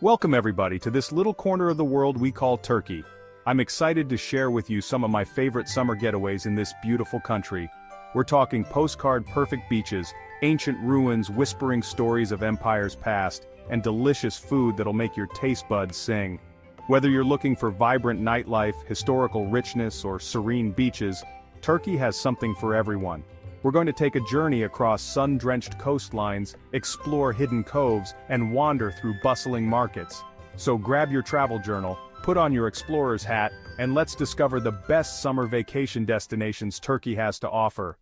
Welcome everybody to this little corner of the world we call Turkey. I'm excited to share with you some of my favorite summer getaways in this beautiful country. We're talking postcard-perfect beaches, ancient ruins whispering stories of empires past, and delicious food that'll make your taste buds sing. Whether you're looking for vibrant nightlife, historical richness, or serene beaches, Turkey has something for everyone. We're going to take a journey across sun-drenched coastlines, explore hidden coves, and wander through bustling markets. So grab your travel journal, put on your explorer's hat, and let's discover the best summer vacation destinations Turkey has to offer.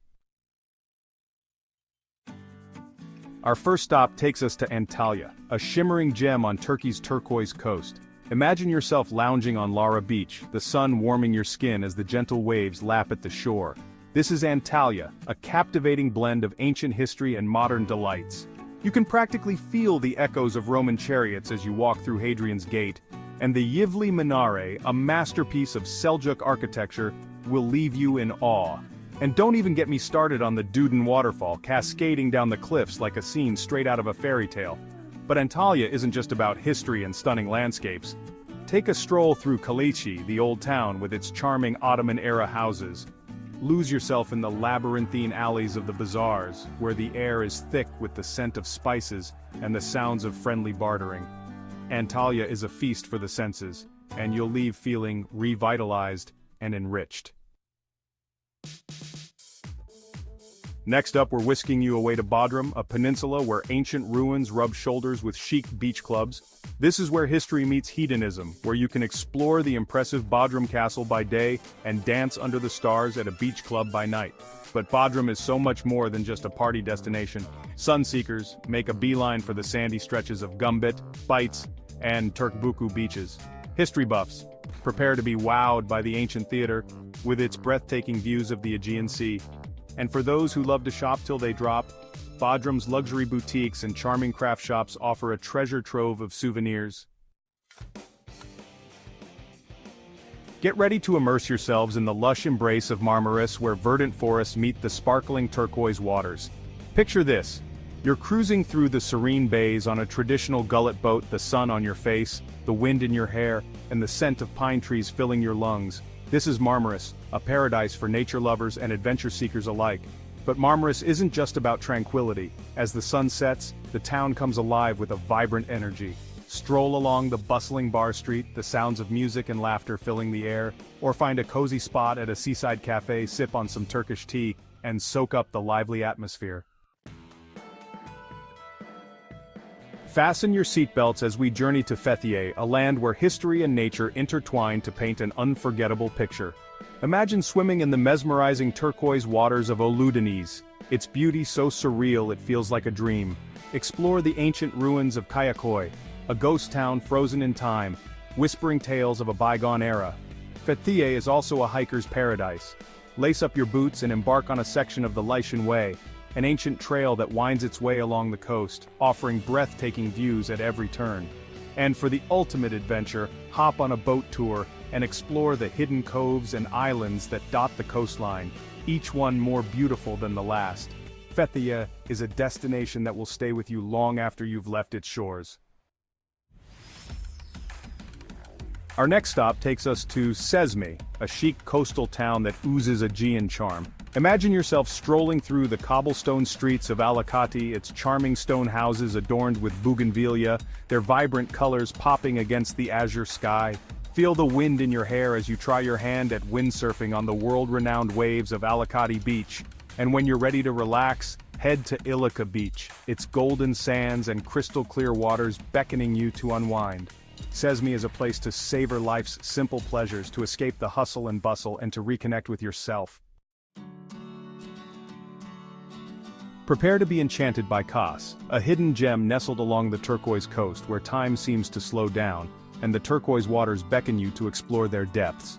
Our first stop takes us to Antalya, a shimmering gem on Turkey's turquoise coast. Imagine yourself lounging on Lara Beach, the sun warming your skin as the gentle waves lap at the shore. This is Antalya, a captivating blend of ancient history and modern delights. You can practically feel the echoes of Roman chariots as you walk through Hadrian's Gate, and the Yivli Minare, a masterpiece of Seljuk architecture, will leave you in awe. And don't even get me started on the Duden waterfall cascading down the cliffs like a scene straight out of a fairy tale. But Antalya isn't just about history and stunning landscapes. Take a stroll through Kalichi, the old town with its charming Ottoman-era houses. Lose yourself in the labyrinthine alleys of the bazaars, where the air is thick with the scent of spices and the sounds of friendly bartering. Antalya is a feast for the senses, and you'll leave feeling revitalized and enriched. Next up, we're whisking you away to Bodrum, a peninsula where ancient ruins rub shoulders with chic beach clubs. This is where history meets hedonism, where you can explore the impressive Bodrum Castle by day and dance under the stars at a beach club by night. But Bodrum is so much more than just a party destination. Sunseekers make a beeline for the sandy stretches of Gumbit, Bites, and Turkbuku beaches. History buffs prepare to be wowed by the ancient theater, with its breathtaking views of the Aegean Sea. And for those who love to shop till they drop, Bodrum's luxury boutiques and charming craft shops offer a treasure trove of souvenirs. Get ready to immerse yourselves in the lush embrace of Marmaris, where verdant forests meet the sparkling turquoise waters. Picture this: you're cruising through the serene bays on a traditional gullet boat, the sun on your face, the wind in your hair, and the scent of pine trees filling your lungs. This is Marmaris, a paradise for nature lovers and adventure seekers alike. But Marmaris isn't just about tranquility. As the sun sets, the town comes alive with a vibrant energy. Stroll along the bustling bar street, the sounds of music and laughter filling the air, or find a cozy spot at a seaside cafe, sip on some Turkish tea, and soak up the lively atmosphere. Fasten your seatbelts as we journey to Fethiye, a land where history and nature intertwine to paint an unforgettable picture. Imagine swimming in the mesmerizing turquoise waters of Ölüdeniz, its beauty so surreal it feels like a dream. Explore the ancient ruins of Kayaköy, a ghost town frozen in time, whispering tales of a bygone era. Fethiye is also a hiker's paradise. Lace up your boots and embark on a section of the Lycian Way, an ancient trail that winds its way along the coast, offering breathtaking views at every turn. And for the ultimate adventure, hop on a boat tour and explore the hidden coves and islands that dot the coastline, each one more beautiful than the last. Fethiye is a destination that will stay with you long after you've left its shores. Our next stop takes us to Çeşme, a chic coastal town that oozes Aegean charm. Imagine yourself strolling through the cobblestone streets of Alicante, its charming stone houses adorned with bougainvillea, their vibrant colors popping against the azure sky. Feel the wind in your hair as you try your hand at windsurfing on the world-renowned waves of Alicante Beach. And when you're ready to relax, head to Ilica Beach, its golden sands and crystal-clear waters beckoning you to unwind. Çeşme is a place to savor life's simple pleasures, to escape the hustle and bustle, and to reconnect with yourself. Prepare to be enchanted by Kaş, a hidden gem nestled along the turquoise coast where time seems to slow down, and the turquoise waters beckon you to explore their depths.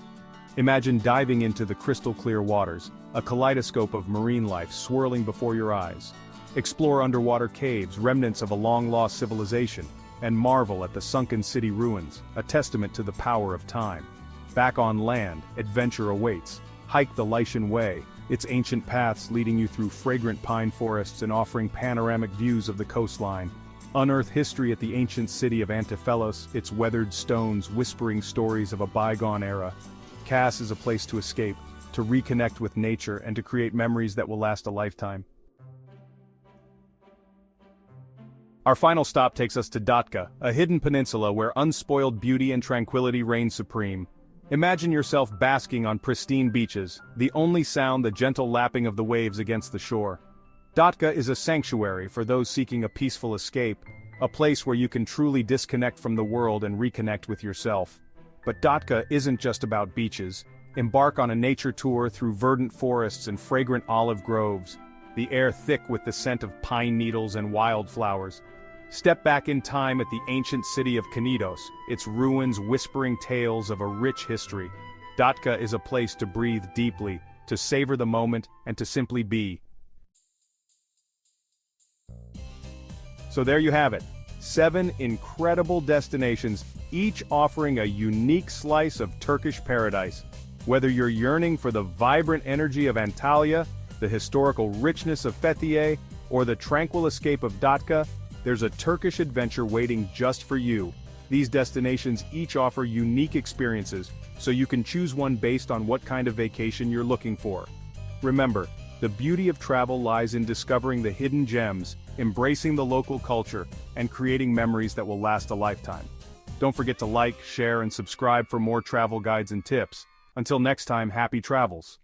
Imagine diving into the crystal-clear waters, a kaleidoscope of marine life swirling before your eyes. Explore underwater caves, remnants of a long-lost civilization, and marvel at the sunken city ruins, a testament to the power of time. Back on land, adventure awaits. Hike the Lycian Way, its ancient paths leading you through fragrant pine forests and offering panoramic views of the coastline. Unearth history at the ancient city of Antiphelos, its weathered stones whispering stories of a bygone era. Kaş is a place to escape, to reconnect with nature and to create memories that will last a lifetime. Our final stop takes us to Datça, a hidden peninsula where unspoiled beauty and tranquility reign supreme. Imagine yourself basking on pristine beaches, the only sound the gentle lapping of the waves against the shore. Datça is a sanctuary for those seeking a peaceful escape, a place where you can truly disconnect from the world and reconnect with yourself. But Datça isn't just about beaches. Embark on a nature tour through verdant forests and fragrant olive groves, the air thick with the scent of pine needles and wildflowers. Step back in time at the ancient city of Knidos, its ruins whispering tales of a rich history. Datça is a place to breathe deeply, to savor the moment, and to simply be. So there you have it, 7 incredible destinations, each offering a unique slice of Turkish paradise. Whether you're yearning for the vibrant energy of Antalya, the historical richness of Fethiye, or the tranquil escape of Datça, there's a Turkish adventure waiting just for you. These destinations each offer unique experiences, so you can choose one based on what kind of vacation you're looking for. Remember, the beauty of travel lies in discovering the hidden gems, embracing the local culture, and creating memories that will last a lifetime. Don't forget to like, share, and subscribe for more travel guides and tips. Until next time, happy travels.